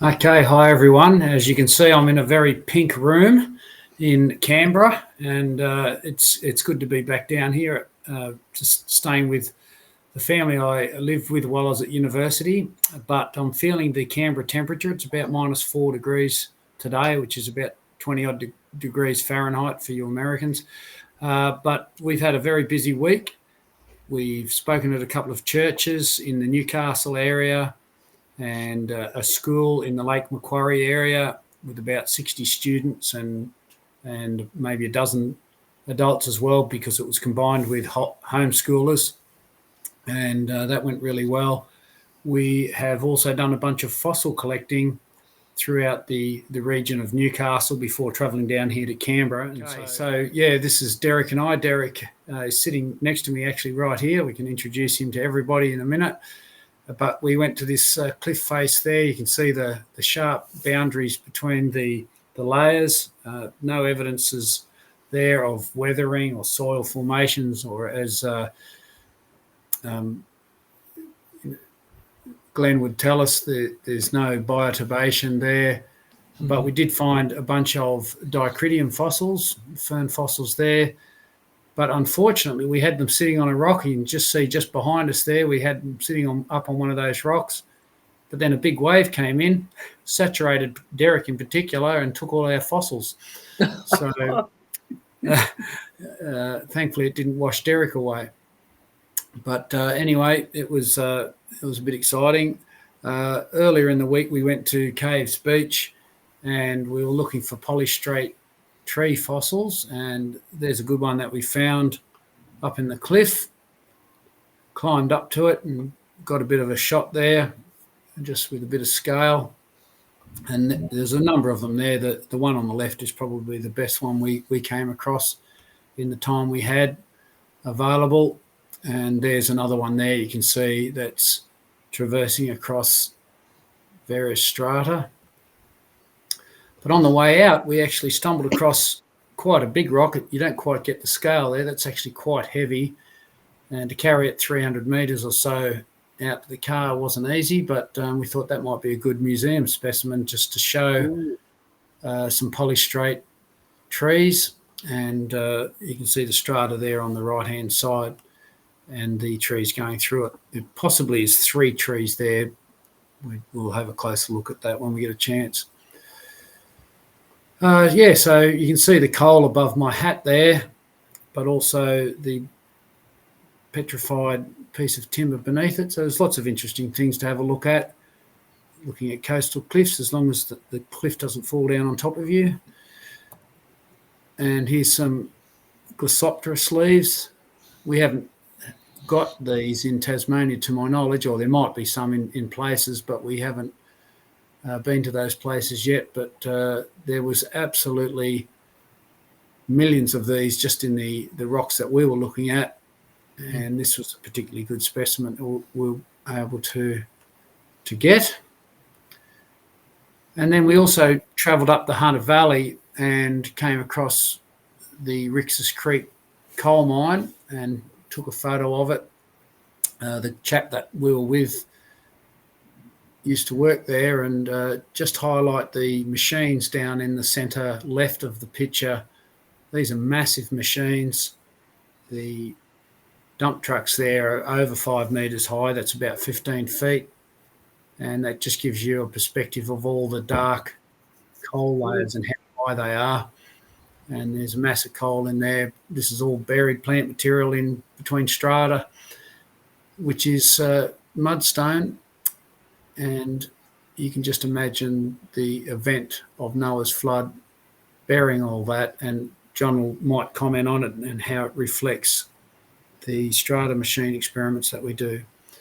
Okay, hi everyone. As you can see, I'm in a very pink room in Canberra, and it's good to be back down here, just staying with the family I lived with while I was at university. But I'm feeling the Canberra temperature. It's about -4 degrees today, which is about 20 odd degrees Fahrenheit for you Americans. But we've had a very busy week. We've spoken at a couple of churches in the Newcastle area and a school in the Lake Macquarie area with about 60 students and maybe a dozen adults as well, because it was combined with homeschoolers, and that went really well. We have also done a bunch of fossil collecting throughout the region of Newcastle before travelling down here to Canberra. Okay. So yeah, this is Derek and I. Derek is sitting next to me actually right here. We can introduce him to everybody in a minute. But we went to this cliff face there. You can see the sharp boundaries between the layers. No evidences there of weathering or soil formations, or as Glenn would tell us, there's no bioturbation there. But we did find a bunch of dicridium fossils, fern fossils there. But unfortunately, we had them sitting on a rock. You can just see just behind us there, we had them sitting up on one of those rocks. But then a big wave came in, saturated Derek in particular, and took all our fossils. So thankfully, it didn't wash Derek away. But anyway, it was a bit exciting. Earlier in the week, we went to Caves Beach, and we were looking for polystrate tree fossils, and there's a good one that we found up in the cliff. Climbed up to it and got a bit of a shot there, just with a bit of scale. And there's a number of them there. The one on the left is probably the best one we came across in the time we had available. And there's another one there you can see that's traversing across various strata. But on the way out, we actually stumbled across quite a big rock. You don't quite get the scale there. That's actually quite heavy. And to carry it 300 metres or so out to the car wasn't easy, but we thought that might be a good museum specimen just to show some polystrate trees. And you can see the strata there on the right-hand side and the trees going through it. There possibly is 3 trees there. We'll have a closer look at that when we get a chance. Yeah, so you can see the coal above my hat there, but also the petrified piece of timber beneath it. So there's lots of interesting things to have a look at, looking at coastal cliffs, as long as the cliff doesn't fall down on top of you. And here's some Glossopteris leaves. We haven't got these in Tasmania to my knowledge, or there might be some in places, but we haven't been to those places yet. But there was absolutely millions of these just in the rocks that we were looking at, and this was a particularly good specimen we were able to get. And then we also travelled up the Hunter Valley and came across the Rixus Creek coal mine and took a photo of it. The chap that we were with used to work there, and just highlight the machines down in the centre left of the picture. These are massive machines. The dump trucks there are over 5 metres high. That's about 15 feet. And that just gives you a perspective of all the dark coal layers and how high they are. And there's a mass of coal in there. This is all buried plant material in between strata, which is mudstone. And you can just imagine the event of Noah's flood burying all that. And John might comment on it and how it reflects the strata machine experiments that we do.